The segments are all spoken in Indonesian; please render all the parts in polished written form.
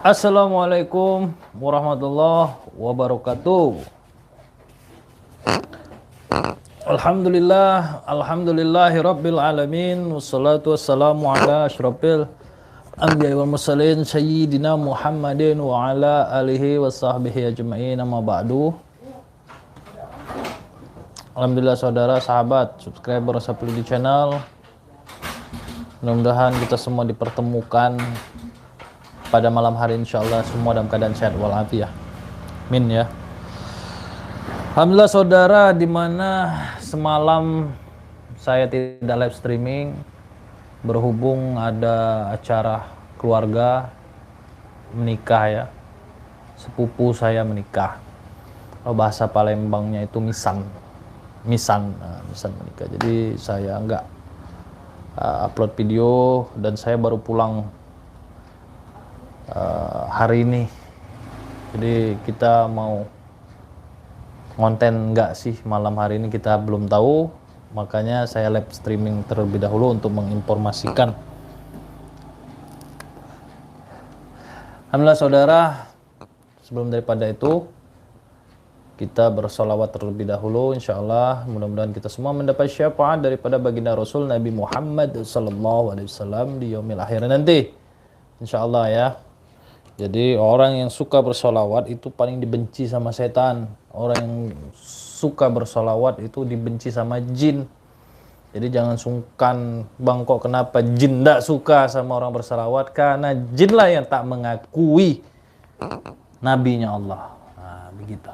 Assalamualaikum warahmatullahi wabarakatuh. Alhamdulillahi rabbil alamin. Wassalatu wassalamu ala asyrafil anbiya wal mursalin sayyidina Muhammadin wa ala alihi wa sahbihi ajma'in, amma ba'du. Alhamdulillah saudara, sahabat, subscriber Sapli di channel. Mudah-mudahan kita semua dipertemukan pada malam hari, insyaallah semua dalam keadaan sehat walafiat. Amin ya. Alhamdulillah saudara, dimana semalam saya tidak live streaming berhubung ada acara keluarga menikah ya. Sepupu saya menikah. Kalau bahasa Palembangnya itu misan menikah. Jadi saya enggak upload video dan saya baru pulang hari ini. Jadi kita mau konten enggak sih malam hari ini kita belum tahu, makanya saya live streaming terlebih dahulu untuk menginformasikan. Alhamdulillah saudara, sebelum daripada itu kita bersolawat terlebih dahulu, insyaallah mudah-mudahan kita semua mendapat syafaat daripada baginda Rasul Nabi Muhammad SAW di yaumil akhir nanti, insyaallah ya. Jadi orang yang suka bersolawat itu paling dibenci sama setan. Orang yang suka bersolawat itu dibenci sama jin. Jadi jangan sungkan, bang kok kenapa jin tidak suka sama orang bersolawat? Karena jin lah yang tak mengakui nabinya Allah. Nah, begitu.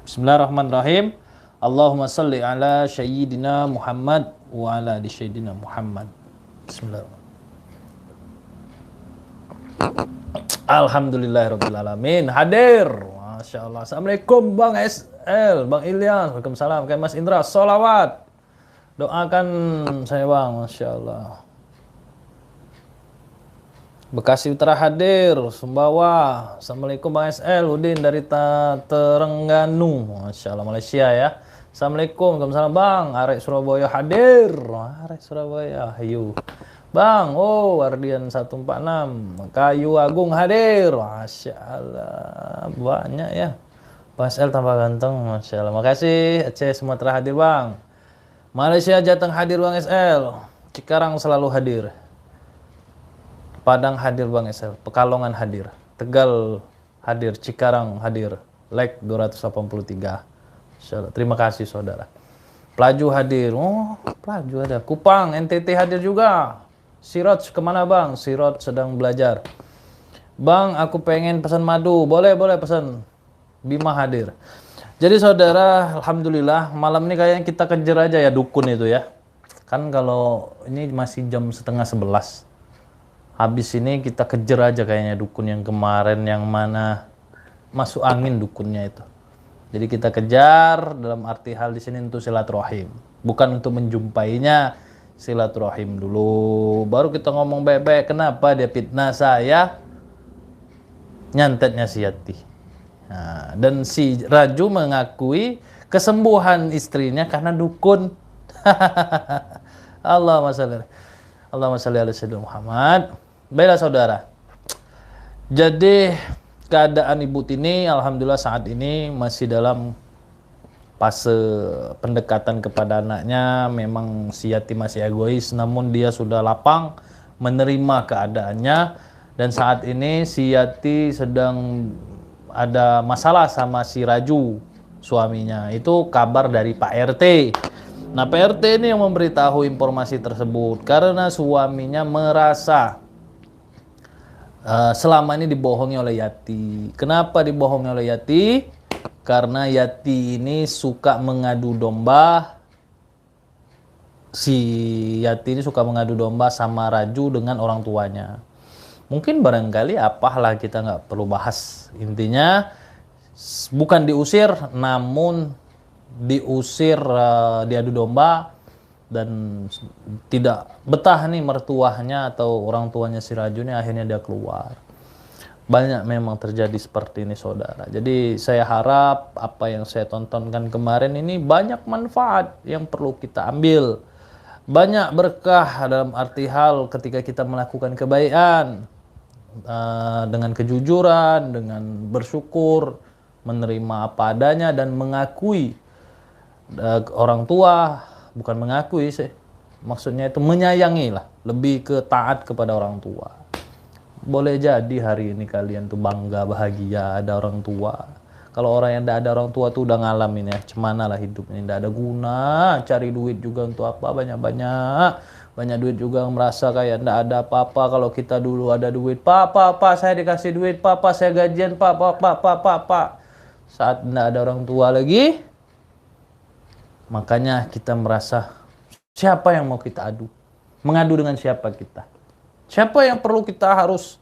Bismillahirrahmanirrahim. Allahumma salli ala sayyidina Muhammad wa ala ali sayyidina Muhammad. Bismillahirrahmanirrahim. Alhamdulillahirrabbilalamin. Hadir. Masya Allah. Assalamualaikum Bang SL, Bang Ilyas. Waalaikumsalam. Kayak Mas Indra. Sholawat. Doakan saya Bang. Masya Allah. Bekasi Utara hadir. Sumbawa. Assalamualaikum Bang SL. Udin dari Terengganu. Masya Allah. Malaysia ya. Assalamualaikum. Waalaikumsalam Bang. Arek Surabaya hadir. Arek Surabaya. Ayo. Bang, Wardian 146, Kayu Agung hadir. Masya Allah, banyak ya. Bang SL tambah ganteng, Masya Allah. Makasih, Aceh Sumatera hadir Bang. Malaysia Jateng hadir Bang SL. Cikarang selalu hadir. Padang hadir Bang SL. Pekalongan hadir. Tegal hadir. Cikarang hadir. Like 283. Masya Allah. Terima kasih saudara. Pelaju hadir. Pelaju ada. Kupang, NTT hadir juga. Sirot kemana Bang? Sirot sedang belajar. Bang, aku pengen pesan madu. Boleh pesan. Bima hadir. Jadi saudara, alhamdulillah malam ini kayaknya kita kejar aja ya dukun itu ya. Kan kalau ini masih jam 10:30. Habis ini kita kejar aja kayaknya dukun yang kemarin yang mana masuk angin dukunnya itu. Jadi kita kejar dalam arti hal di sini untuk silaturahim. Bukan untuk menjumpainya. Silaturahim dulu, baru kita ngomong baik-baik. Kenapa dia fitnah saya? Nyantetnya si Yati. Nah, dan si Raju mengakui kesembuhan istrinya karena dukun. Allahumma shalli ala sayyidina Muhammad. Baiklah saudara. Jadi keadaan Ibu Tini alhamdulillah saat ini masih dalam fase pendekatan kepada anaknya. Memang si Yati masih egois, namun dia sudah lapang menerima keadaannya. Dan saat ini si Yati sedang ada masalah sama si Raju, suaminya. Itu kabar dari Pak RT. Nah, Pak RT ini yang memberitahu informasi tersebut karena suaminya merasa selama ini dibohongi oleh Yati. Kenapa dibohongi oleh Yati? Karena Yati ini suka mengadu domba. Si Yati ini suka mengadu domba sama Raju dengan orang tuanya. Mungkin barangkali apalah kita nggak perlu bahas. Intinya bukan diusir, namun diusir diadu domba. Dan tidak betah nih mertuahnya atau orang tuanya si Raju ini, akhirnya dia keluar. Banyak memang terjadi seperti ini saudara. Jadi saya harap apa yang saya tontonkan kemarin ini banyak manfaat yang perlu kita ambil. Banyak berkah dalam arti hal ketika kita melakukan kebaikan. dengan kejujuran, dengan bersyukur, menerima apa adanya dan mengakui orang tua, bukan mengakui sih, maksudnya itu menyayangi lah, lebih ke taat kepada orang tua. Boleh jadi hari ini kalian tuh bangga, bahagia ada orang tua. Kalau orang yang tidak ada orang tua tuh udah ngalamin ya, cemana lah hidupnya, tidak ada guna, cari duit juga untuk apa, banyak duit juga merasa kayak tidak ada apa-apa. Kalau kita dulu ada duit, pak, saya dikasih duit, pak, saya gajian, pak. Saat tidak ada orang tua lagi, makanya kita merasa siapa yang mau kita adu? Mengadu dengan siapa kita? Siapa yang perlu kita harus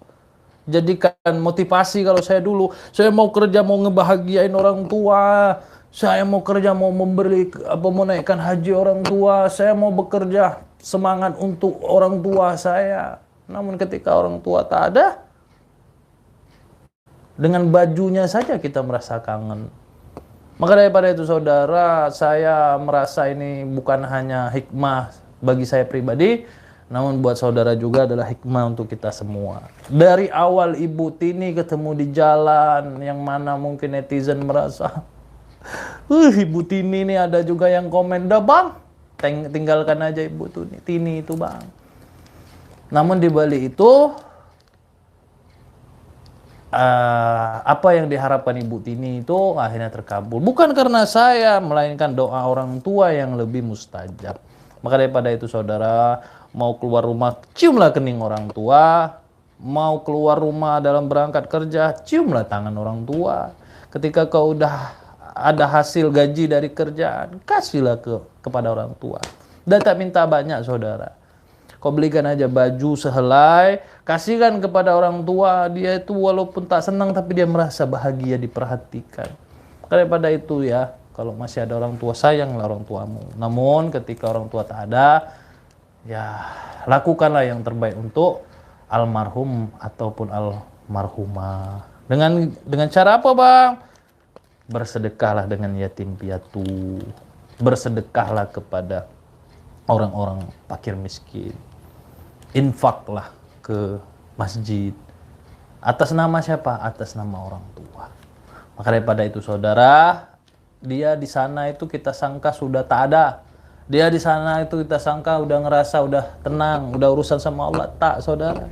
jadikan motivasi? Kalau saya dulu, saya mau kerja, mau ngebahagiain orang tua. Saya mau kerja, mau memberi, mau naikkan haji orang tua. Saya mau bekerja, semangat untuk orang tua saya. Namun ketika orang tua tak ada, dengan bajunya saja kita merasa kangen. Maka daripada itu saudara, saya merasa ini bukan hanya hikmah bagi saya pribadi, namun buat saudara juga adalah hikmah untuk kita semua. Dari awal Ibu Tini ketemu di jalan, yang mana mungkin netizen merasa, Ibu Tini ini ada juga yang komen, dah bang, tinggalkan aja Ibu Tini itu bang. Namun di balik itu, apa yang diharapkan Ibu Tini itu akhirnya terkabul. Bukan karena saya, melainkan doa orang tua yang lebih mustajab. Maka daripada itu saudara, mau keluar rumah, ciumlah kening orang tua. Mau keluar rumah dalam berangkat kerja, ciumlah tangan orang tua. Ketika kau udah ada hasil gaji dari kerjaan, kasihlah kepada orang tua. Dan tak minta banyak saudara. Kau belikan aja baju sehelai, kasihkan kepada orang tua. Dia itu walaupun tak senang, tapi dia merasa bahagia, diperhatikan. Daripada itu ya, kalau masih ada orang tua, sayanglah orang tuamu. Namun ketika orang tua tak ada, ya lakukanlah yang terbaik untuk almarhum ataupun almarhumah. Dengan cara apa bang? Bersedekahlah dengan yatim piatu. Bersedekahlah kepada orang-orang fakir miskin. Infaklah ke masjid. Atas nama siapa? Atas nama orang tua. Maka daripada itu saudara, dia di sana itu kita sangka sudah tak ada. Dia di sana itu kita sangka udah ngerasa udah tenang, udah urusan sama Allah. Tak saudara.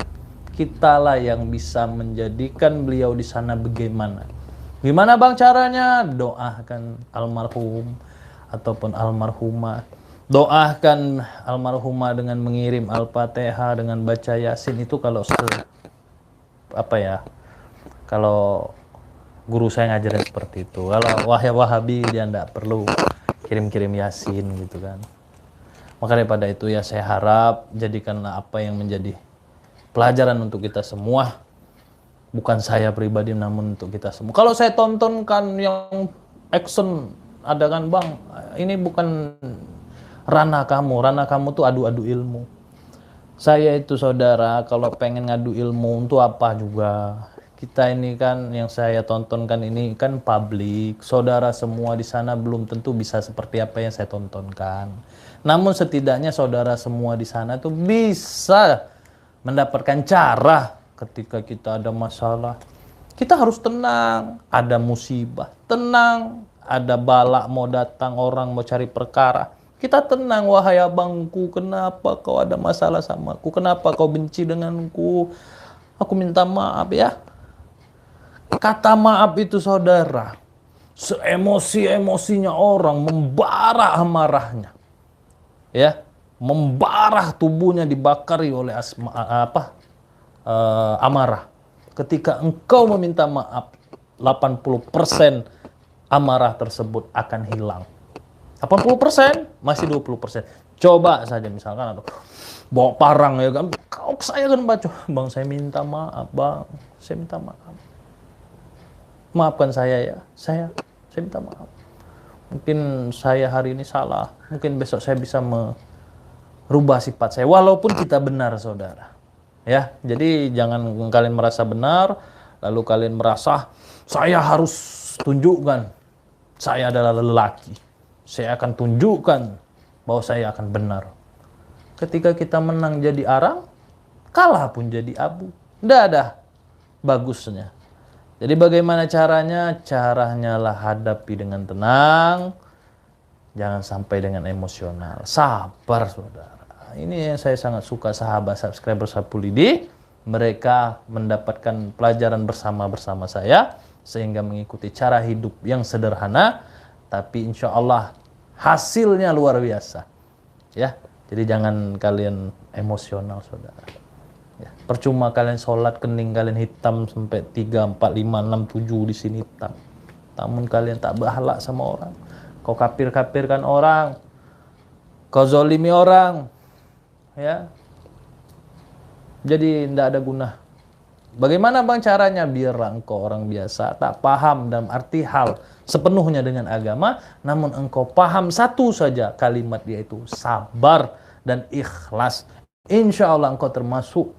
Kitalah yang bisa menjadikan beliau di sana bagaimana. Gimana bang caranya? Doakan almarhum ataupun almarhumah. Doakan almarhumah dengan mengirim Al-Fatihah, dengan baca Yasin. Itu kalau kalau guru saya ngajarin seperti itu. Kalau Wahabi dia enggak perlu kirim-kirim Yasin gitu kan. Maka daripada itu ya saya harap jadikanlah apa yang menjadi pelajaran untuk kita semua. Bukan saya pribadi namun untuk kita semua. Kalau saya tontonkan yang action ada kan bang, ini bukan ranah kamu tuh adu-adu ilmu. Saya itu saudara kalau pengen ngadu ilmu untuk apa juga. Kita ini kan yang saya tontonkan ini kan publik. Saudara semua di sana belum tentu bisa seperti apa yang saya tontonkan. Namun setidaknya saudara semua di sana tuh bisa mendapatkan cara ketika kita ada masalah. Kita harus tenang, ada musibah, tenang, ada bala mau datang, orang mau cari perkara. Kita tenang, wahai abangku, kenapa kau ada masalah sama aku? Kenapa kau benci denganku? Aku minta maaf ya. Kata maaf itu saudara, seemosi-emosinya orang membara amarahnya. Ya, membara tubuhnya dibakari oleh amarah. Ketika engkau meminta maaf, 80% amarah tersebut akan hilang. 80%, masih 20%. Coba saja misalkan atau bawa parang ya kan. Saya kan baca, bang saya minta maaf bang, saya minta maaf. Maafkan saya ya, saya minta maaf. Mungkin saya hari ini salah, mungkin besok saya bisa merubah sifat saya. Walaupun kita benar saudara. Ya, jadi jangan kalian merasa benar, lalu kalian merasa saya harus tunjukkan saya adalah lelaki. Saya akan tunjukkan bahwa saya akan benar. Ketika kita menang jadi arang, kalah pun jadi abu. Tidak ada bagusnya. Jadi bagaimana caranya? Caranya lah hadapi dengan tenang, jangan sampai dengan emosional. Sabar saudara. Ini yang saya sangat suka sahabat subscriber Sapu Lidi. Mereka mendapatkan pelajaran bersama saya, sehingga mengikuti cara hidup yang sederhana, tapi insya Allah hasilnya luar biasa. Ya, jadi jangan kalian emosional saudara. Ya, percuma kalian sholat kening kalian hitam sampai 3, 4, 5, 6, 7 di sini hitam. Namun kalian tak berakhlak sama orang. Kau kafir-kafirkan orang. Kau zolimi orang. Ya. Jadi tidak ada guna. Bagaimana bang caranya? Biarlah engkau orang biasa, tak paham dalam arti hal sepenuhnya dengan agama, namun engkau paham satu saja kalimat, yaitu sabar dan ikhlas. Insya Allah engkau termasuk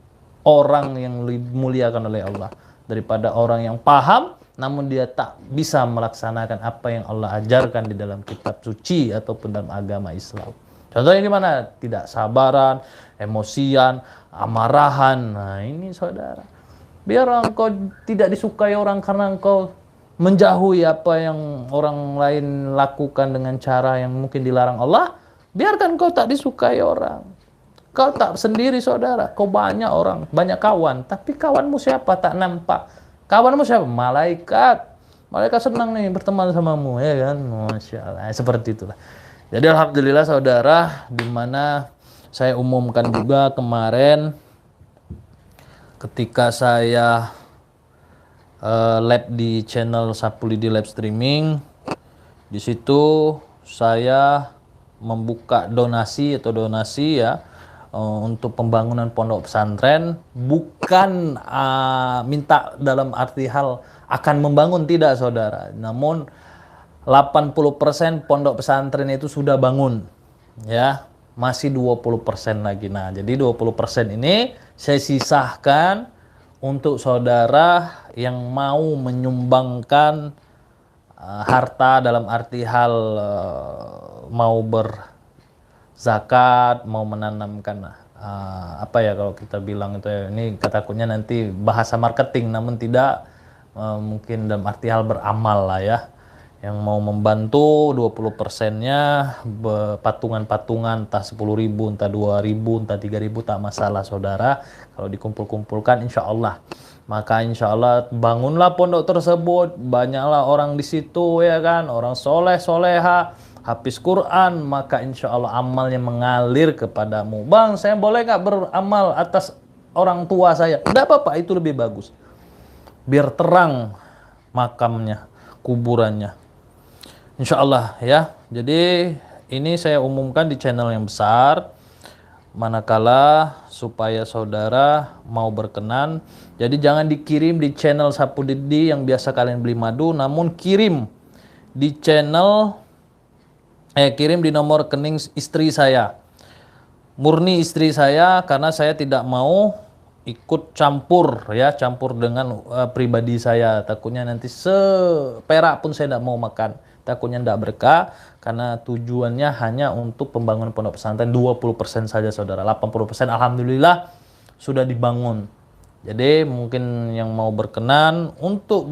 orang yang dimuliakan oleh Allah daripada orang yang paham namun dia tak bisa melaksanakan apa yang Allah ajarkan di dalam kitab suci ataupun dalam agama Islam. Contohnya di mana? Tidak sabaran, emosian, amarahan. Nah ini saudara. Biar engkau tidak disukai orang karena engkau menjauhi apa yang orang lain lakukan dengan cara yang mungkin dilarang Allah. Biarkan engkau tak disukai orang. Kau tak sendiri saudara, kau banyak orang, banyak kawan, tapi kawanmu siapa tak nampak. Kawanmu siapa? Malaikat. Malaikat senang nih berteman samamu, ya kan? Masya Allah, seperti itulah. Jadi alhamdulillah saudara, di mana saya umumkan juga kemarin ketika saya live di channel Sapu Lidi live streaming, di situ saya membuka donasi ya. Untuk pembangunan pondok pesantren, bukan minta dalam arti hal akan membangun, tidak saudara, namun 80% pondok pesantren itu sudah bangun ya, masih 20% lagi. Nah jadi 20% ini saya sisahkan untuk saudara yang mau menyumbangkan harta dalam arti hal mau zakat, mau menanamkan apa ya kalau kita bilang itu ya, ini takutnya nanti bahasa marketing, namun tidak mungkin dalam arti hal beramal lah ya, yang mau membantu 20%-nya patungan-patungan, entah 10.000, entah 2.000, entah 3.000, tak masalah saudara. Kalau dikumpul-kumpulkan insya Allah, maka insya Allah bangunlah pondok tersebut, banyaklah orang di situ ya kan, orang soleh soleha, habis Quran, maka insya Allah amalnya mengalir kepadamu. Bang, saya boleh nggak beramal atas orang tua saya? Tidak apa-apa, itu lebih bagus. Biar terang makamnya, kuburannya. Insya Allah ya. Jadi ini saya umumkan di channel yang besar. Manakala supaya saudara mau berkenan, jadi jangan dikirim di channel Sapu Lidi yang biasa kalian beli madu, namun kirim di channel kirim di nomor rekening istri saya, murni istri saya, karena saya tidak mau ikut campur dengan pribadi saya. Takutnya nanti seperak pun saya tidak mau makan, takutnya tidak berkah, karena tujuannya hanya untuk pembangunan pondok pesantren. 20% saja saudara, 80% alhamdulillah sudah dibangun. Jadi mungkin yang mau berkenan untuk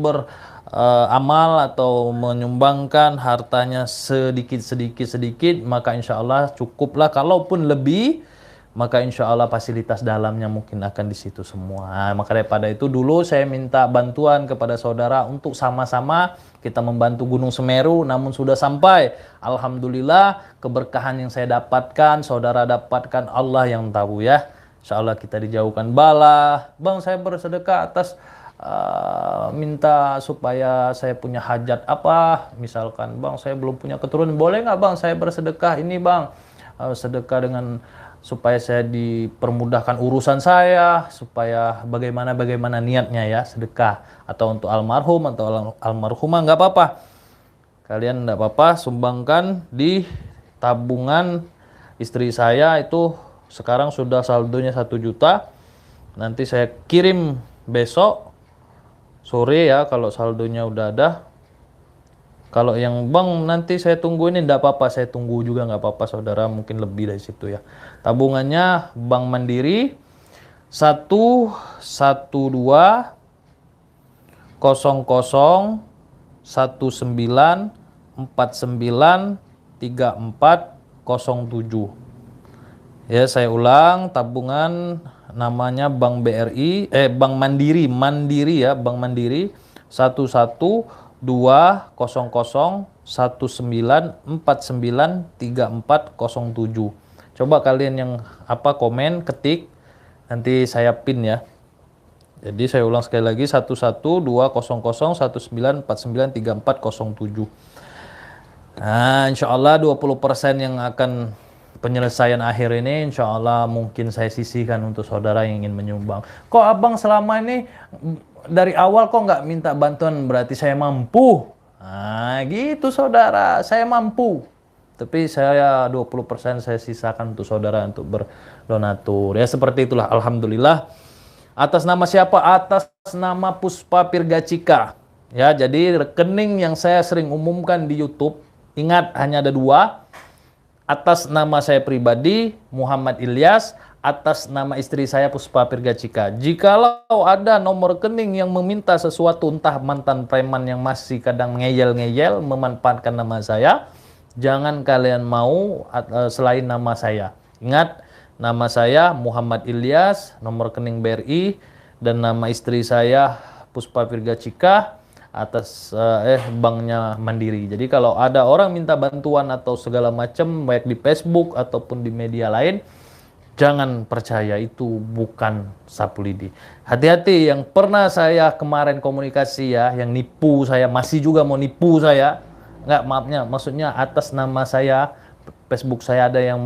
amal atau menyumbangkan hartanya sedikit, maka insya Allah cukuplah. Kalaupun lebih, maka insya Allah fasilitas dalamnya mungkin akan di situ semua. Maka daripada itu dulu saya minta bantuan kepada saudara untuk sama-sama kita membantu Gunung Semeru, namun sudah sampai. Alhamdulillah keberkahan yang saya dapatkan, saudara dapatkan, Allah yang tahu ya. Insya Allah kita dijauhkan bala. Bang, saya bersedekah atas minta supaya saya punya hajat apa, misalkan bang saya belum punya keturunan, boleh nggak bang saya bersedekah ini bang, sedekah dengan supaya saya dipermudahkan urusan saya, supaya bagaimana niatnya ya, sedekah atau untuk almarhum atau almarhumah, nggak apa-apa, kalian nggak apa-apa, sumbangkan di tabungan istri saya. Itu sekarang sudah saldonya 1 juta, nanti saya kirim besok sore ya kalau saldonya udah ada. Kalau yang bang nanti saya tunggu ini, enggak apa-apa, saya tunggu juga nggak apa-apa saudara, mungkin lebih dari situ ya. Tabungannya Bank Mandiri 112 0019493407. Ya, saya ulang, tabungan namanya Bank BRI, Bank Mandiri, Mandiri ya, Bank Mandiri 112019493407. Coba kalian yang komen, ketik, nanti saya pin ya. Jadi saya ulang sekali lagi 112019493407. Nah, insya Allah 20% yang akan penyelesaian akhir ini insya Allah mungkin saya sisihkan untuk saudara yang ingin menyumbang. Kok abang selama ini dari awal kok nggak minta bantuan, berarti saya mampu. Nah gitu saudara, saya mampu. Tapi saya 20% saya sisakan untuk saudara untuk berdonatur. Ya seperti itulah, alhamdulillah. Atas nama siapa? Atas nama Puspa Pirgacika. Ya, jadi rekening yang saya sering umumkan di YouTube, ingat hanya ada 2. Atas nama saya pribadi, Muhammad Ilyas. Atas nama istri saya, Puspa Pirgacika. Jikalau ada nomor rekening yang meminta sesuatu, entah mantan preman yang masih kadang ngeyel-ngeyel, memanfaatkan nama saya, jangan kalian mau selain nama saya. Ingat, nama saya Muhammad Ilyas, nomor rekening BRI, dan nama istri saya Puspa Pirgacika, atas banknya Mandiri. Jadi kalau ada orang minta bantuan atau segala macam, baik di Facebook ataupun di media lain, jangan percaya, itu bukan sapu lidi. Hati-hati yang pernah saya kemarin komunikasi ya, yang nipu saya, masih juga mau nipu saya. Enggak, maafnya, maksudnya atas nama saya, Facebook saya ada yang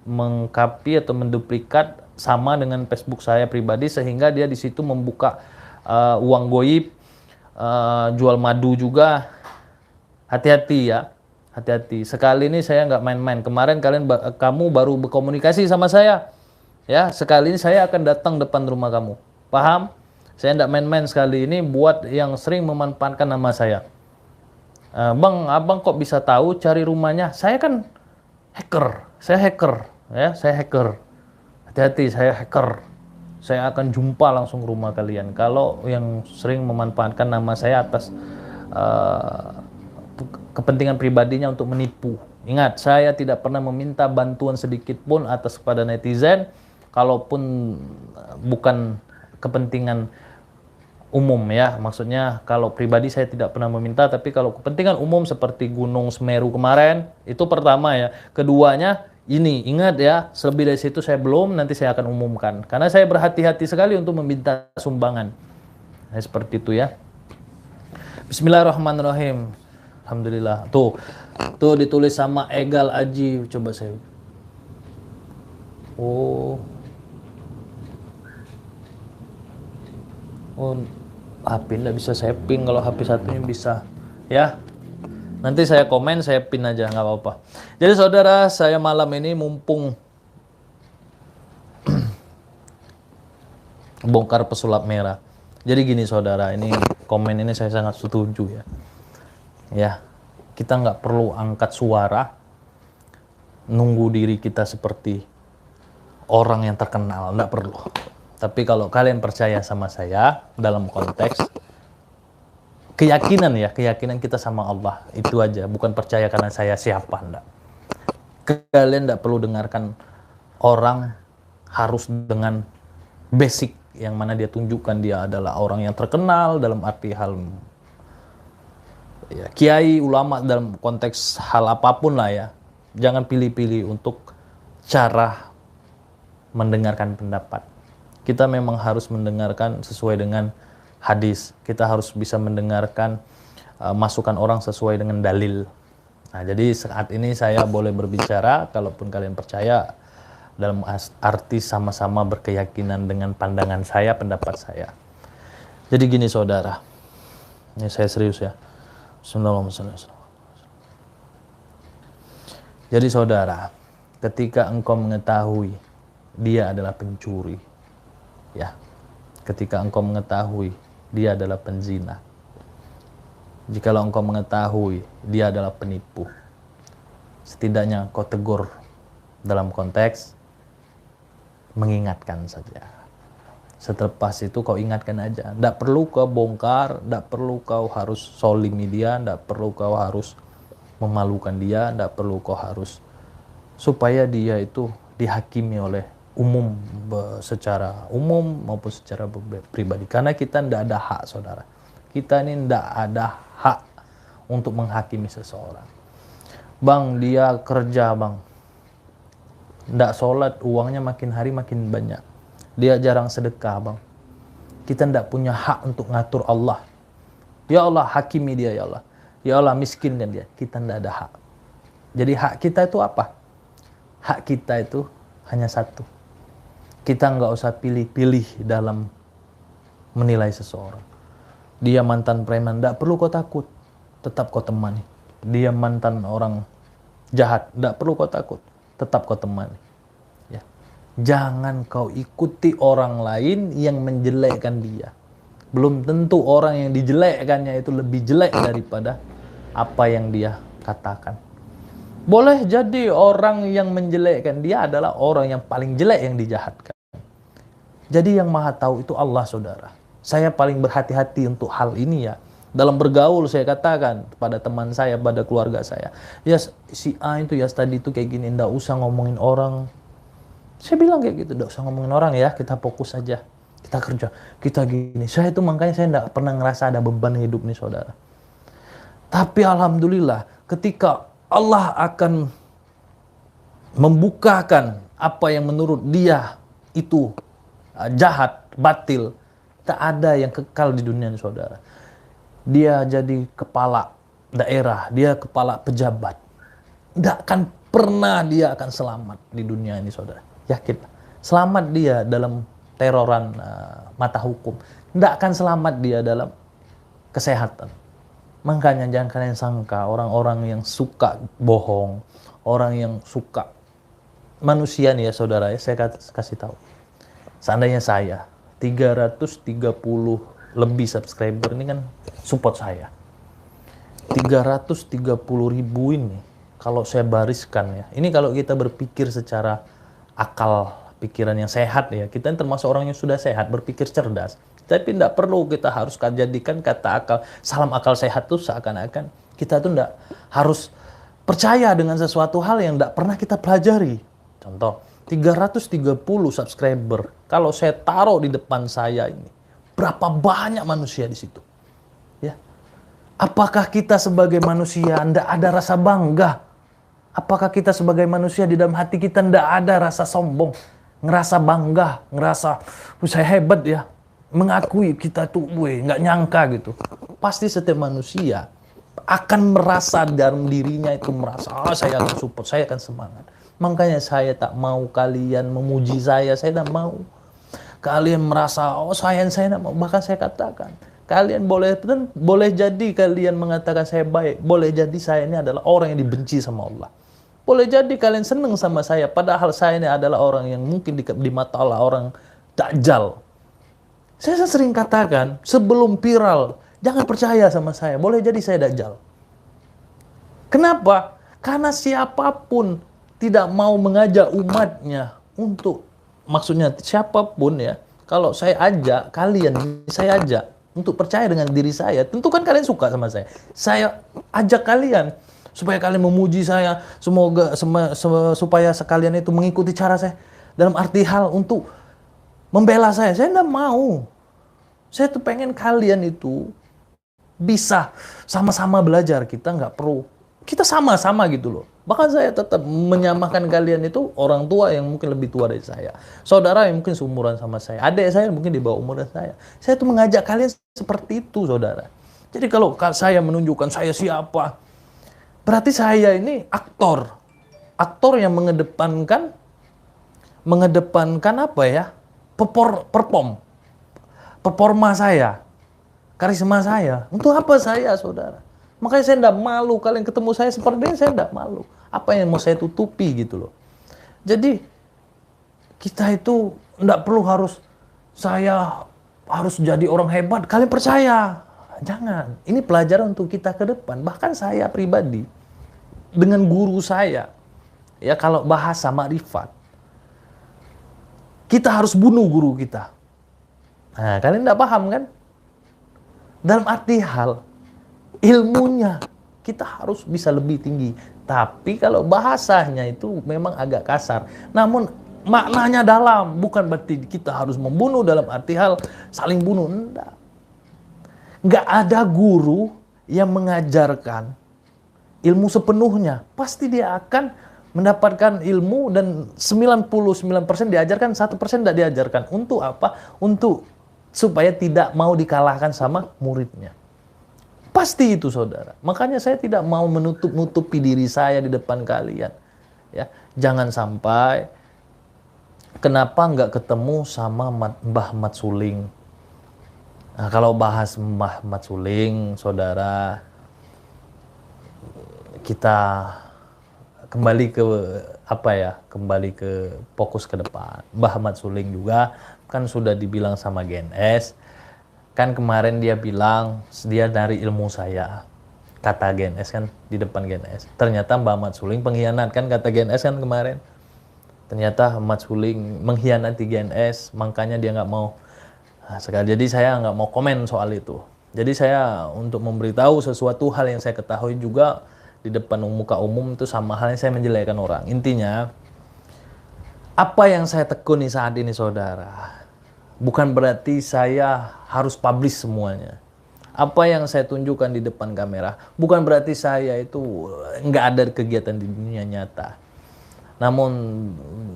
mengcopy atau menduplikat sama dengan Facebook saya pribadi, sehingga dia di situ membuka uang goib, jual madu juga. Hati-hati ya, hati-hati. Sekali ini saya nggak main-main. Kemarin kamu baru berkomunikasi sama saya, ya. Sekali ini saya akan datang depan rumah kamu, paham? Saya nggak main-main sekali ini buat yang sering memanfaatkan nama saya. Bang, abang kok bisa tahu cari rumahnya? Saya kan hacker, ya, saya hacker. Hati-hati, saya hacker. Saya akan jumpa langsung rumah kalian. Kalau yang sering memanfaatkan nama saya atas kepentingan pribadinya untuk menipu. Ingat, saya tidak pernah meminta bantuan sedikit pun atas kepada netizen, kalaupun bukan kepentingan umum ya. Maksudnya kalau pribadi saya tidak pernah meminta, tapi kalau kepentingan umum seperti Gunung Semeru kemarin, itu pertama ya. Keduanya, ini ingat ya, lebih dari situ saya belum, nanti saya akan umumkan. Karena saya berhati-hati sekali untuk meminta sumbangan. Nah, seperti itu ya. Bismillahirrahmanirrahim. Alhamdulillah. Tuh ditulis sama Egal Aji. Coba saya. Oh, HP nggak bisa saya pin, kalau HP satunya bisa. Ya. Nanti saya komen, saya pin aja, nggak apa-apa. Jadi saudara, saya malam ini mumpung bongkar pesulap merah. Jadi gini saudara, ini komen ini saya sangat setuju ya. Ya, kita nggak perlu angkat suara, nunggu diri kita seperti orang yang terkenal, nggak perlu. Tapi kalau kalian percaya sama saya dalam konteks keyakinan ya, keyakinan kita sama Allah, itu aja. Bukan percaya karena saya siapa, enggak. Kalian enggak perlu dengarkan orang harus dengan basic yang mana dia tunjukkan dia adalah orang yang terkenal dalam arti hal ya, kiai, ulama, dalam konteks hal apapun lah ya. Jangan pilih-pilih untuk cara mendengarkan pendapat. Kita memang harus mendengarkan sesuai dengan hadis. Kita harus bisa mendengarkan masukan orang sesuai dengan dalil. Nah, jadi saat ini saya boleh berbicara, kalaupun kalian percaya, dalam arti sama-sama berkeyakinan dengan pandangan saya, pendapat saya. Jadi gini saudara, ini saya serius ya. Bismillahirrahmanirrahim. Jadi saudara, ketika engkau mengetahui dia adalah pencuri, ya, ketika engkau mengetahui dia adalah penzina, jikalau engkau mengetahui dia adalah penipu, setidaknya engkau tegur dalam konteks mengingatkan saja. Selepas itu kau ingatkan aja. Tidak perlu kau bongkar, tidak perlu kau harus zolimi dia, tidak perlu kau harus memalukan dia, tidak perlu kau harus supaya dia itu dihakimi oleh umum, secara umum maupun secara pribadi. Karena kita tidak ada hak, saudara. Kita ini tidak ada hak untuk menghakimi seseorang. Bang, dia kerja bang, tidak sholat, uangnya makin hari makin banyak. Dia jarang sedekah bang. Kita tidak punya hak untuk ngatur Allah. Ya Allah, hakimi dia ya Allah. Ya Allah, miskinkan dia. Kita tidak ada hak. Jadi hak kita itu apa? Hak kita itu hanya satu. Kita nggak usah pilih-pilih dalam menilai seseorang. Dia mantan preman, tidak perlu kau takut. Tetap kau temani. Dia mantan orang jahat, tidak perlu kau takut. Tetap kau temani. Ya. Jangan kau ikuti orang lain yang menjelekkan dia. Belum tentu orang yang dijelekkannya itu lebih jelek daripada apa yang dia katakan. Boleh jadi orang yang menjelekkan dia adalah orang yang paling jelek yang dijahatkan. Jadi yang maha tahu itu Allah, saudara. Saya paling berhati-hati untuk hal ini ya. Dalam bergaul saya katakan pada teman saya, pada keluarga saya. Ya si A itu ya tadi itu kayak gini, ndak usah ngomongin orang. Saya bilang kayak gitu, ndak usah ngomongin orang ya, kita fokus aja. Kita kerja, kita gini. Saya itu makanya saya ndak pernah ngerasa ada beban hidup nih, saudara. Tapi alhamdulillah ketika Allah akan membukakan apa yang menurut dia itu jahat, batil. Tak ada yang kekal di dunia ini, saudara. Dia jadi kepala daerah, dia kepala pejabat. Tidak akan pernah dia akan selamat di dunia ini, saudara. Yakin. Selamat dia dalam teroran mata hukum. Tidak akan selamat dia dalam kesehatan. Makanya jangan kalian sangka orang-orang yang suka bohong, orang yang suka manusia nih ya saudara ya, saya kasih tahu. Seandainya saya 330 lebih subscriber ini kan support saya. 330.000 ini kalau saya bariskan ya. Ini kalau kita berpikir secara akal, pikiran yang sehat ya. Kita termasuk orang yang sudah sehat, berpikir cerdas. Tapi tidak perlu kita harus jadikan kata akal, salam akal sehat tuh seakan-akan kita tuh tidak harus percaya dengan sesuatu hal yang tidak pernah kita pelajari. Contoh, 330 subscriber. Kalau saya taruh di depan saya ini, berapa banyak manusia di situ? Ya. Apakah kita sebagai manusia tidak ada rasa bangga? Apakah kita sebagai manusia di dalam hati kita tidak ada rasa sombong? Ngerasa bangga, ngerasa saya hebat ya. Mengakui kita tuh nggak nyangka gitu. Pasti setiap manusia akan merasa dalam dirinya itu merasa saya akan support, saya akan semangat. Makanya saya tak mau kalian memuji saya tak mau. Kalian merasa saya tak mau. Bahkan saya katakan kalian boleh jadi kalian mengatakan saya baik, boleh jadi saya ini adalah orang yang dibenci sama Allah. Boleh jadi kalian senang sama saya, padahal saya ini adalah orang yang mungkin di mata Allah orang dajjal. Saya sering katakan, sebelum viral, jangan percaya sama saya. Boleh jadi saya dajjal. Kenapa? Karena siapapun tidak mau mengajak umatnya untuk, maksudnya siapapun ya, kalau saya ajak, kalian, saya ajak untuk percaya dengan diri saya, tentu kan kalian suka sama saya. Saya ajak kalian, supaya kalian memuji saya, semoga supaya sekalian itu mengikuti cara saya. Dalam arti hal untuk membela saya tidak mau. Saya tuh pengen kalian itu bisa sama-sama belajar. Kita nggak perlu, kita sama-sama gitu loh. Bahkan saya tetap menyamakan kalian itu orang tua yang mungkin lebih tua dari saya. Saudara yang mungkin seumuran sama saya. Adik saya mungkin di bawah umur saya. Saya tuh mengajak kalian seperti itu, saudara. Jadi kalau saya menunjukkan saya siapa, berarti saya ini aktor. Aktor yang mengedepankan apa ya? Performa saya, karisma saya. Untuk apa saya, saudara? Makanya saya tidak malu. Kalian ketemu saya seperti ini, saya tidak malu. Apa yang mau saya tutupi gitu loh. Jadi, kita itu tidak perlu saya harus jadi orang hebat. Kalian percaya. Jangan. Ini pelajaran untuk kita ke depan. Bahkan saya pribadi, dengan guru saya, ya kalau bahasa makrifat, kita harus bunuh guru kita. Nah, kalian tidak paham kan? Dalam arti hal, ilmunya kita harus bisa lebih tinggi. Tapi kalau bahasanya itu memang agak kasar. Namun maknanya dalam. Bukan berarti kita harus membunuh dalam arti hal saling bunuh. Enggak. Nggak ada guru yang mengajarkan ilmu sepenuhnya. Pasti dia akan mendapatkan ilmu dan 99% diajarkan, 1% tidak diajarkan. Untuk apa? Untuk supaya tidak mau dikalahkan sama muridnya. Pasti itu saudara. Makanya saya tidak mau menutup-nutupi diri saya di depan kalian. Ya, jangan sampai kenapa nggak ketemu sama Mbah Mat Suling. Nah, kalau bahas Mbah Mat Suling, saudara, kita kembali ke apa ya? Kembali ke fokus ke depan. Mbah Mat Suling juga kan sudah dibilang sama GNS. Kan kemarin dia bilang dia dari ilmu saya. Kata GNS kan di depan GNS. Ternyata Mbah Mat Suling pengkhianat kan kata GNS kan kemarin. Ternyata Mat Suling mengkhianati GNS, makanya dia nggak mau. Nah, sekali jadi saya nggak mau komen soal itu. Jadi saya untuk memberitahu sesuatu hal yang saya ketahui juga di depan muka umum itu sama halnya saya menjelekkan orang. Intinya apa yang saya tekuni saat ini saudara, bukan berarti saya harus publish semuanya. Apa yang saya tunjukkan di depan kamera, bukan berarti saya itu nggak ada kegiatan di dunia nyata. Namun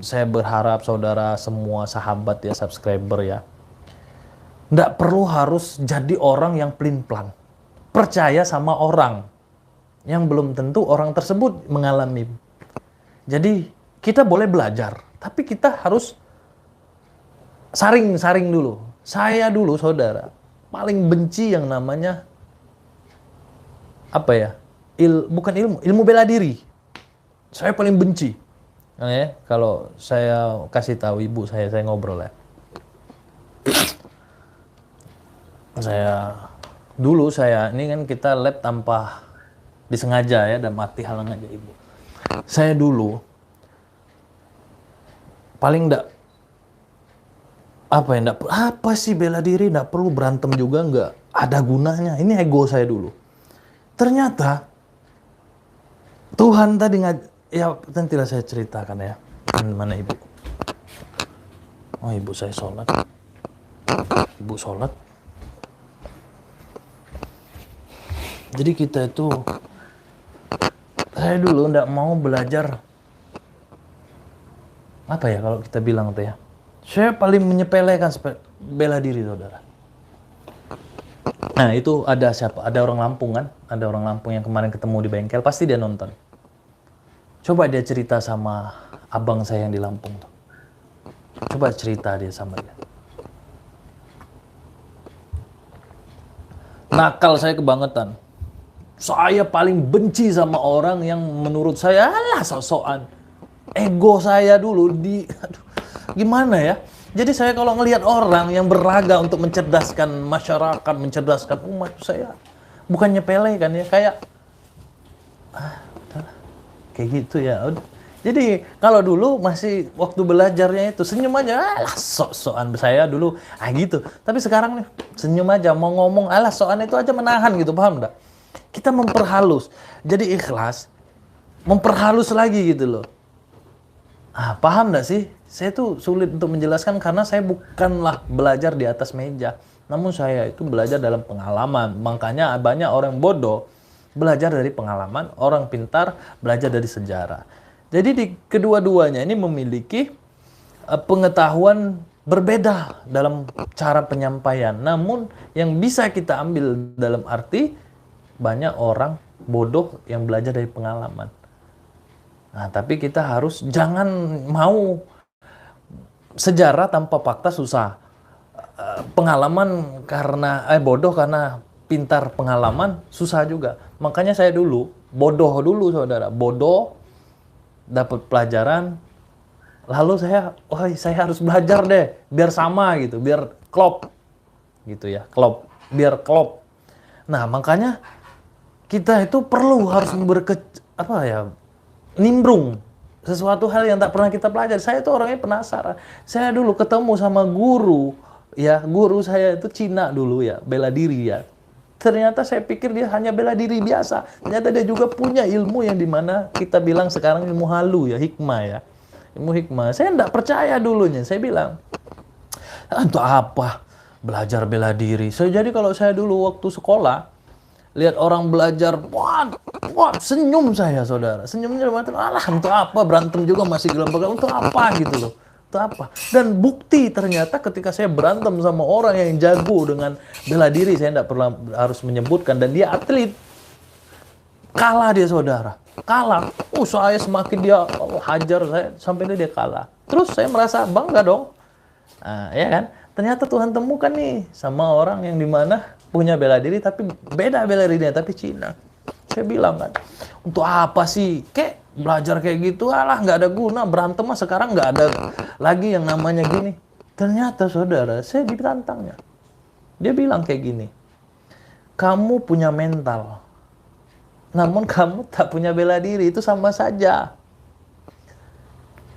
saya berharap saudara semua sahabat ya, subscriber ya, nggak perlu harus jadi orang yang pelin-pelan. Percaya sama orang yang belum tentu orang tersebut mengalami. Jadi kita boleh belajar, tapi kita harus saring dulu. Saya dulu saudara paling benci yang namanya apa ya? Bukan ilmu bela diri. Saya paling benci. Nah, ya, kalau saya kasih tahu ibu saya ngobrol ya. Saya ini kan kita lab tanpa disengaja ya, dan mati halang aja ibu. Saya dulu paling enggak apa sih bela diri, enggak perlu berantem juga, enggak ada gunanya. Ini ego saya dulu. Ternyata Tuhan tadi ya nantilah saya ceritakan ya. Mana ibu? Oh, ibu saya sholat. Ibu sholat. Jadi kita itu, saya dulu enggak mau belajar apa ya kalau kita bilang tuh ya. Saya paling menyepelekan bela diri saudara. Nah itu ada siapa? Ada orang Lampung kan? Ada orang Lampung yang kemarin ketemu di bengkel, pasti dia nonton. Coba dia cerita sama abang saya yang di Lampung tuh. Coba cerita dia sama dia. Nakal saya kebangetan. Saya paling benci sama orang yang menurut saya sok-sokan. Ego saya dulu gimana ya? Jadi saya kalau ngelihat orang yang beraga untuk mencerdaskan masyarakat, mencerdaskan umat, saya bukan nyepele kan ya, kayak kayak gitu ya. Jadi kalau dulu masih waktu belajarnya itu senyum aja, sok-sokan saya dulu gitu. Tapi sekarang nih senyum aja, mau ngomong sokan itu aja menahan gitu, paham enggak? Kita memperhalus, jadi ikhlas, memperhalus lagi gitu loh. Paham nggak sih? Saya tuh sulit untuk menjelaskan karena saya bukanlah belajar di atas meja. Namun saya itu belajar dalam pengalaman. Makanya banyak orang bodoh belajar dari pengalaman, orang pintar belajar dari sejarah. Jadi di kedua-duanya ini memiliki pengetahuan berbeda dalam cara penyampaian. Namun yang bisa kita ambil dalam arti banyak orang bodoh yang belajar dari pengalaman. Nah, tapi kita harus jangan mau sejarah tanpa fakta susah. Pengalaman karena bodoh karena pintar pengalaman susah juga. Makanya saya dulu bodoh dulu saudara, bodoh dapat pelajaran, lalu saya harus belajar deh biar sama gitu, biar klop gitu ya, biar klop. Nah makanya kita itu perlu harus nimbrung sesuatu hal yang tak pernah kita pelajari. Saya tuh orangnya penasaran. Saya dulu ketemu sama guru ya guru saya itu Cina dulu ya, bela diri ya. Ternyata saya pikir dia hanya bela diri biasa. Ternyata dia juga punya ilmu yang dimana kita bilang sekarang ilmu halu ya, hikmah ya. Ilmu hikmah. Saya enggak percaya dulunya. Saya bilang, untuk apa belajar bela diri? Jadi kalau saya dulu waktu sekolah, lihat orang belajar, wah, senyum saya saudara. Senyumnya mati, alah untuk apa berantem juga masih gelombang, untuk apa gitu loh. Untuk apa? Dan bukti ternyata ketika saya berantem sama orang yang jago dengan bela diri, saya tidak perlu harus menyebutkan, dan dia atlet, kalah dia saudara. Kalah. Saya semakin dia hajar saya, sampai dia kalah. Terus saya merasa bangga dong. Nah, ya kan? Ternyata Tuhan temukan nih sama orang yang dimana punya bela diri, tapi beda bela dirinya, tapi Cina. Saya bilang kan, untuk apa sih? Kayak belajar kayak gitu, alah nggak ada guna. Berantem mah sekarang nggak ada lagi yang namanya gini. Ternyata saudara, saya ditantangnya. Dia bilang kayak gini, kamu punya mental, namun kamu tak punya bela diri, itu sama saja.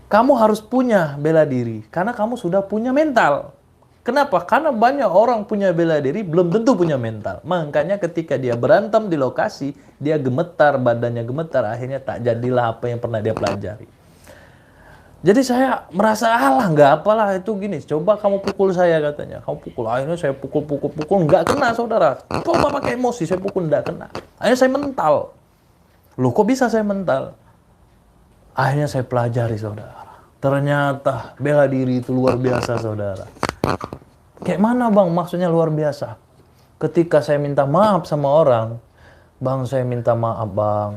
Kamu harus punya bela diri, karena kamu sudah punya mental. Kenapa? Karena banyak orang punya bela diri, belum tentu punya mental. Makanya ketika dia berantem di lokasi, dia gemetar, badannya gemetar, akhirnya tak jadilah apa yang pernah dia pelajari. Jadi saya merasa, alah nggak apalah itu gini, coba kamu pukul saya katanya. Kamu pukul, akhirnya saya pukul, nggak kena saudara. Coba pakai emosi, saya pukul, nggak kena. Akhirnya saya mental. Loh kok bisa saya mental? Akhirnya saya pelajari saudara. Ternyata bela diri itu luar biasa saudara. Kayak mana bang? Maksudnya luar biasa. Ketika saya minta maaf sama orang, bang saya minta maaf bang.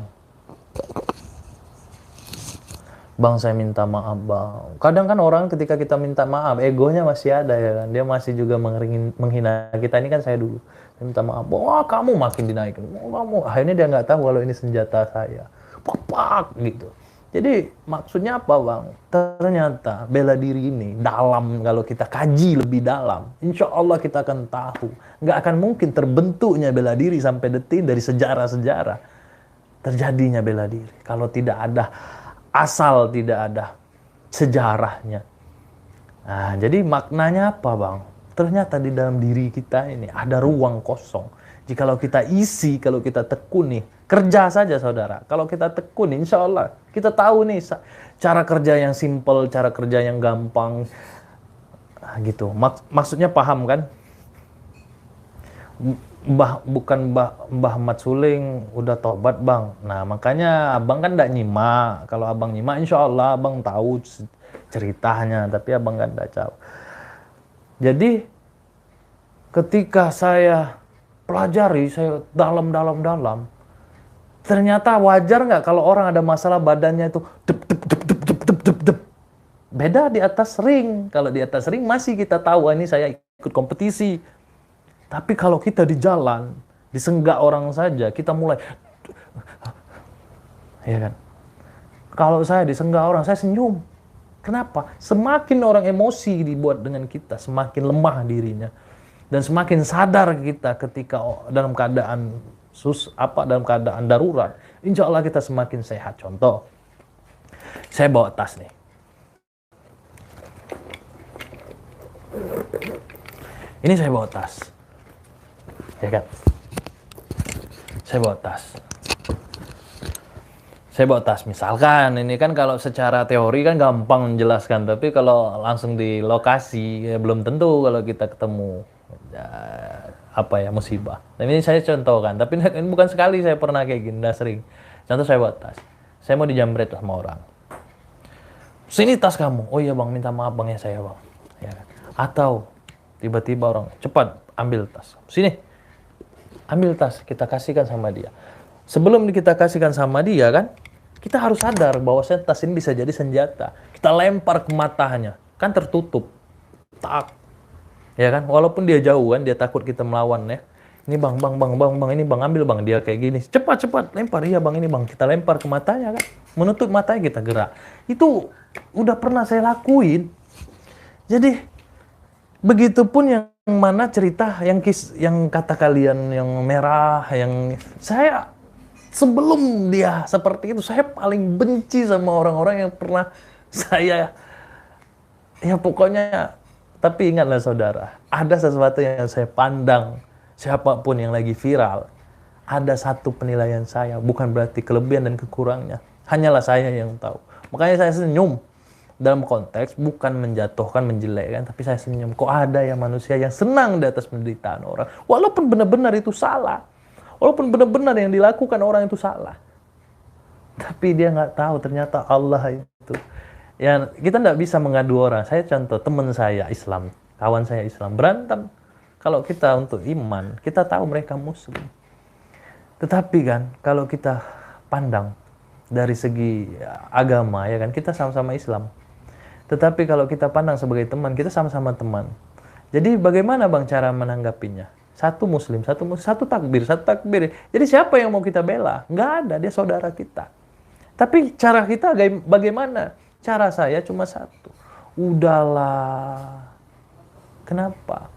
Bang saya minta maaf bang. Kadang kan orang ketika kita minta maaf, egonya masih ada ya kan. Dia masih juga menghina kita. Ini kan saya dulu. Saya minta maaf. Wah kamu makin dinaikin. Kamu. Akhirnya dia nggak tahu kalau ini senjata saya. Pak gitu. Jadi maksudnya apa bang? Ternyata bela diri ini dalam, kalau kita kaji lebih dalam, insya Allah kita akan tahu. Nggak akan mungkin terbentuknya bela diri sampai detik dari sejarah-sejarah terjadinya bela diri. Kalau tidak ada asal, tidak ada sejarahnya. Nah, jadi maknanya apa bang? Ternyata di dalam diri kita ini ada ruang kosong. Jikalau kita isi, kalau kita tekuni, kerja saja saudara. Kalau kita tekuni, insya Allah kita tahu nih cara kerja yang simple, cara kerja yang gampang. Nah, gitu. Maksudnya paham kan? Mbah Ahmad Suling udah tobat bang. Nah makanya abang kan nggak nyimak. Kalau abang nyimak, insya Allah abang tahu ceritanya. Tapi abang kan nggak tahu. Jadi ketika saya pelajari, saya dalam, ternyata wajar nggak kalau orang ada masalah badannya itu dep. Beda di atas ring. Kalau di atas ring masih kita tahu, ini saya ikut kompetisi. Tapi kalau kita di jalan, disenggak orang saja, kita mulai, ya kan? Kalau saya disenggak orang, saya senyum. Kenapa? Semakin orang emosi dibuat dengan kita, semakin lemah dirinya. Dan semakin sadar kita ketika dalam keadaan dalam keadaan darurat, insya Allah kita semakin sehat. Contoh, saya bawa tas nih. Ini saya bawa tas, ya kan? Saya bawa tas. Saya bawa tas, misalkan ini kan kalau secara teori kan gampang menjelaskan, tapi kalau langsung di lokasi ya belum tentu kalau kita ketemu musibah. Dan ini saya contohkan, tapi ini bukan sekali saya pernah kayak gini, udah sering. Contoh saya bawa tas, saya mau dijamret sama orang. Sini tas kamu. Oh iya bang, minta maaf bang ya saya bang. Ya kan? Atau tiba-tiba orang, cepat ambil tas. Sini, ambil tas, kita kasihkan sama dia. Sebelum kita kasihkan sama dia kan, kita harus sadar bahwa tas ini bisa jadi senjata. Kita lempar ke matanya, kan tertutup. Tak. Ya kan, walaupun dia jauh kan, dia takut kita melawan ya. Ini bang, ini bang, ambil bang, dia kayak gini. Cepat, lempar. Iya bang, ini bang, kita lempar ke matanya kan. Menutup matanya kita gerak. Itu udah pernah saya lakuin. Jadi, begitupun yang mana cerita, yang kata kalian, yang merah, yang saya, sebelum dia seperti itu, saya paling benci sama orang-orang yang pernah saya, ya pokoknya, Tapi ingatlah saudara, ada sesuatu yang saya pandang, siapapun yang lagi viral, ada satu penilaian saya, bukan berarti kelebihan dan kekurangnya. Hanyalah saya yang tahu. Makanya saya senyum. Dalam konteks bukan menjatuhkan, menjelekkan, tapi saya senyum. Kok ada ya manusia yang senang di atas penderitaan orang, walaupun benar-benar itu salah. Walaupun benar-benar yang dilakukan orang itu salah. Tapi dia nggak tahu ternyata Allah itu. Ya, kita nggak bisa mengadu orang. Saya contoh, teman saya Islam, kawan saya Islam, berantem. Kalau kita untuk iman, kita tahu mereka muslim. Tetapi kan, kalau kita pandang dari segi agama, ya kan, kita sama-sama Islam. Tetapi kalau kita pandang sebagai teman, kita sama-sama teman. Jadi bagaimana bang cara menanggapinya? Satu muslim, satu takbir, satu takbir. Jadi siapa yang mau kita bela? Nggak ada, dia saudara kita. Tapi cara kita bagaimana? Cara saya cuma satu. Udahlah. Kenapa?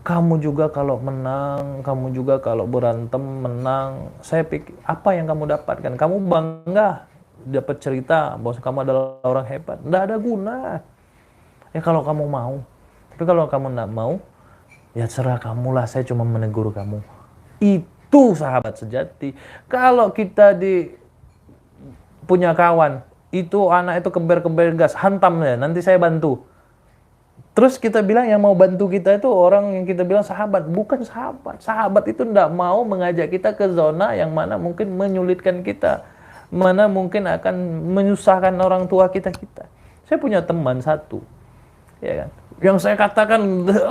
Kamu juga kalau menang, kamu juga kalau berantem menang. Saya pikir, apa yang kamu dapatkan? Kamu bangga dapat cerita bahwa kamu adalah orang hebat. Nggak ada guna. Ya kalau kamu mau. Tapi kalau kamu nggak mau, ya serah kamulah. Saya cuma menegur kamu. Itu sahabat sejati. Kalau kita punya kawan, itu anak itu keber-keber gas, hantam ya, nanti saya bantu. Terus kita bilang yang mau bantu kita itu orang yang kita bilang sahabat. Bukan sahabat. Sahabat itu tidak mau mengajak kita ke zona yang mana mungkin menyulitkan kita. Mana mungkin akan menyusahkan orang tua kita. Saya punya teman satu. Ya kan? Yang saya katakan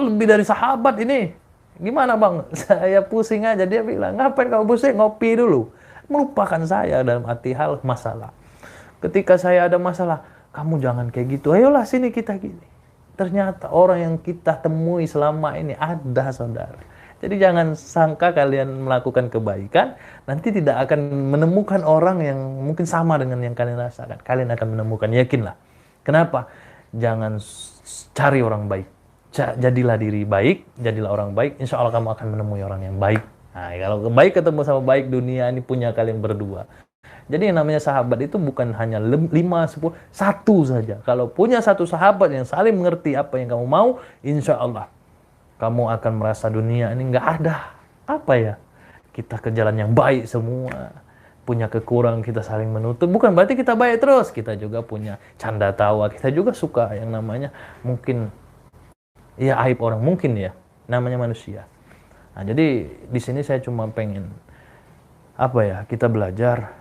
lebih dari sahabat ini. Gimana bang? Saya pusing aja. Dia bilang, ngapain kamu pusing? Ngopi dulu. Melupakan saya dalam arti hal masalah. Ketika saya ada masalah, kamu jangan kayak gitu. Ayolah sini kita gini. Ternyata orang yang kita temui selama ini ada saudara. Jadi jangan sangka kalian melakukan kebaikan, nanti tidak akan menemukan orang yang mungkin sama dengan yang kalian rasakan. Kalian akan menemukan, yakinlah. Kenapa? Jangan cari orang baik. Jadilah diri baik, jadilah orang baik. Insya Allah kamu akan menemui orang yang baik. Nah, kalau baik ketemu sama baik, dunia ini punya kalian berdua. Jadi yang namanya sahabat itu bukan hanya 5, 10, satu saja. Kalau punya satu sahabat yang saling mengerti apa yang kamu mau, insya Allah kamu akan merasa dunia ini nggak ada. Apa ya? Kita ke jalan yang baik semua. Punya kekurangan kita saling menutup. Bukan berarti kita baik terus. Kita juga punya canda tawa. Kita juga suka yang namanya mungkin ya aib orang. Mungkin ya. Namanya manusia. Nah, jadi di sini saya cuma pengen apa ya? Kita belajar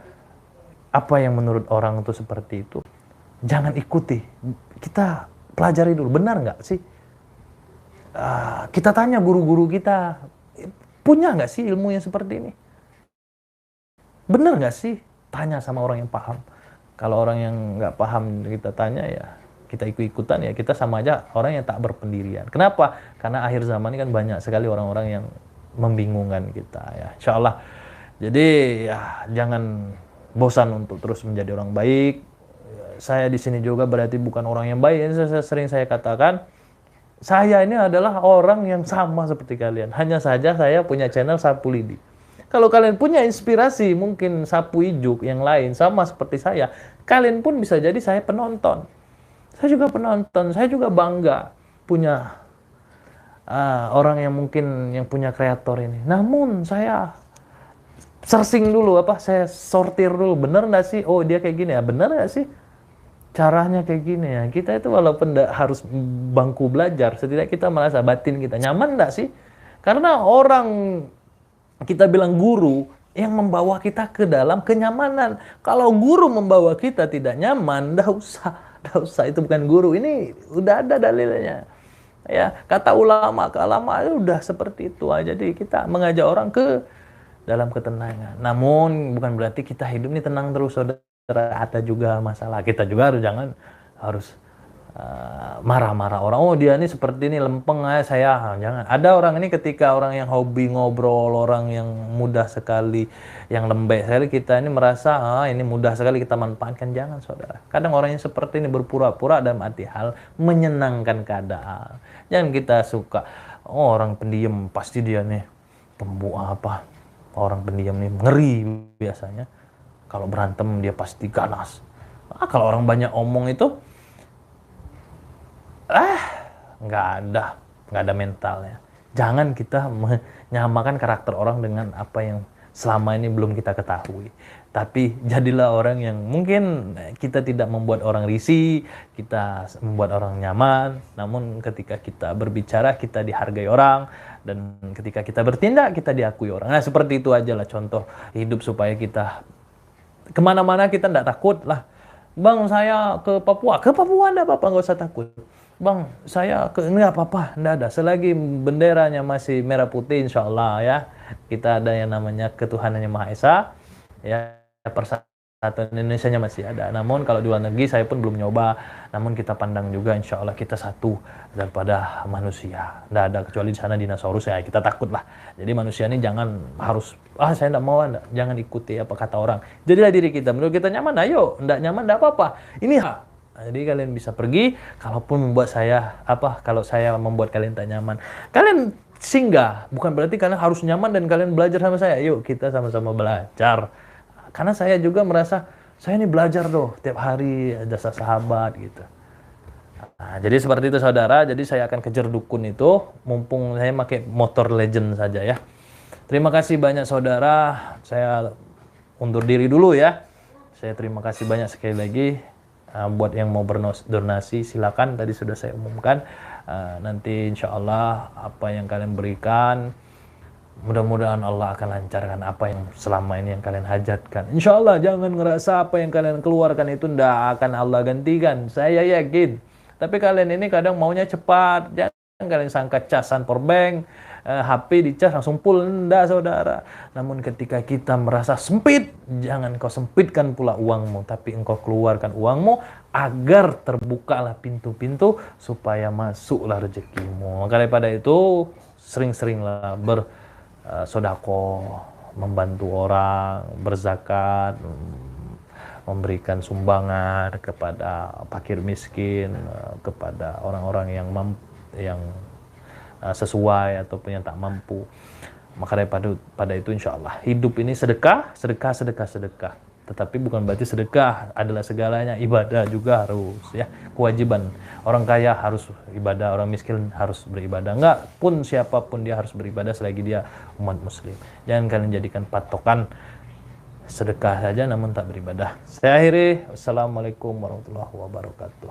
apa yang menurut orang itu seperti itu, jangan ikuti. Kita pelajari dulu, benar nggak sih? Kita tanya guru-guru kita, punya nggak sih ilmu yang seperti ini? Benar nggak sih? Tanya sama orang yang paham. Kalau orang yang nggak paham kita tanya ya, kita ikut-ikutan ya, kita sama aja orang yang tak berpendirian. Kenapa? Karena akhir zaman ini kan banyak sekali orang-orang yang membingungkan kita ya. Insya Allah. Jadi ya jangan bosan untuk terus menjadi orang baik. Saya di sini juga berarti bukan orang yang baik. Sering saya katakan, saya ini adalah orang yang sama seperti kalian. Hanya saja saya punya channel Sapu Lidi. Kalau kalian punya inspirasi, mungkin Sapu Ijuk yang lain sama seperti saya, kalian pun bisa jadi saya penonton. Saya juga penonton. Saya juga bangga punya orang yang mungkin yang punya kreator ini. Namun saya searching dulu, saya sortir dulu, bener nggak sih? Oh dia kayak gini ya, bener nggak sih? Caranya kayak gini ya. Kita itu walaupun nggak harus bangku belajar, setidaknya kita merasa batin kita nyaman nggak sih? Karena orang kita bilang guru yang membawa kita ke dalam kenyamanan. Kalau guru membawa kita tidak nyaman, nggak usah, itu bukan guru. Ini udah ada dalilnya. Ya, kata ulama udah seperti itu aja. Jadi kita mengajak orang ke dalam ketenangan. Namun bukan berarti kita hidup ini tenang terus, saudara. Ada juga masalah. Kita juga harus marah-marah orang. Oh dia ini seperti ini lempeng aja saya. Jangan. Ada orang ini ketika orang yang hobi ngobrol, orang yang mudah sekali, yang lembek sekali, kita ini merasa ini mudah sekali kita manfaatkan. Jangan saudara. Kadang orang yang seperti ini berpura-pura dalam arti hal menyenangkan keadaan. Jangan kita suka. Oh orang pendiam pasti dia nih orang pendiam nih ngeri biasanya. Kalau berantem dia pasti ganas. Kalau orang banyak omong itu nggak ada mentalnya. Jangan kita menyamakan karakter orang dengan apa yang selama ini belum kita ketahui. Tapi jadilah orang yang mungkin kita tidak membuat orang risih, kita membuat orang nyaman, namun ketika kita berbicara kita dihargai orang, dan ketika kita bertindak kita diakui orang. Nah seperti itu aja lah contoh hidup supaya kita kemana-mana kita tidak takut lah. Bang saya ke Papua enggak apa-apa, nggak usah takut. Bang saya ke enggak apa-apa, enggak ada. Selagi benderanya masih merah putih insya Allah ya. Kita ada yang namanya ketuhanan yang Maha Esa ya, persatuan Indonesia-nya masih ada. Namun kalau di luar negeri saya pun belum nyoba, namun kita pandang juga insya Allah kita satu daripada manusia. Nggak ada kecuali di sana dinosaurus ya, kita takut lah. Jadi manusia ini jangan harus saya nggak mau, jangan ikuti apa kata orang. Jadilah diri kita, menurut kita nyaman, ayo. Nggak nyaman nggak apa-apa. Ini jadi kalian bisa pergi, kalaupun membuat saya kalau saya membuat kalian tak nyaman, kalian singgah. Bukan berarti kalian harus nyaman dan kalian belajar sama saya. Yuk kita sama-sama belajar. Karena saya juga merasa saya ini belajar tiap hari jasa sahabat gitu. Nah, jadi seperti itu saudara. Jadi saya akan kejar dukun itu, mumpung saya pakai motor legend saja ya. Terima kasih banyak saudara. Saya undur diri dulu ya. Saya terima kasih banyak sekali lagi. Buat yang mau berdonasi silakan, tadi sudah saya umumkan. Nanti insya Allah apa yang kalian berikan, mudah-mudahan Allah akan lancarkan apa yang selama ini yang kalian hajatkan. Insya Allah jangan ngerasa apa yang kalian keluarkan itu tidak akan Allah gantikan. Saya yakin. Tapi kalian ini kadang maunya cepat. Jangan kalian sangka casan powerbank, HP dicas langsung full. Enggak saudara. Namun ketika kita merasa sempit, jangan kau sempitkan pula uangmu. Tapi engkau keluarkan uangmu agar terbukalah pintu-pintu supaya masuklah rezekimu. Maka daripada itu sering-seringlah sodako, membantu orang, berzakat, memberikan sumbangan kepada fakir miskin, kepada orang-orang yang sesuai ataupun yang tak mampu. Maka daripada itu insya Allah hidup ini sedekah. Tetapi bukan berarti sedekah adalah segalanya, ibadah juga harus ya, kewajiban. Orang kaya harus ibadah, orang miskin harus beribadah. Enggak pun siapapun dia harus beribadah selagi dia umat muslim. Jangan kalian jadikan patokan sedekah saja namun tak beribadah. Saya akhiri. Wassalamualaikum warahmatullahi wabarakatuh.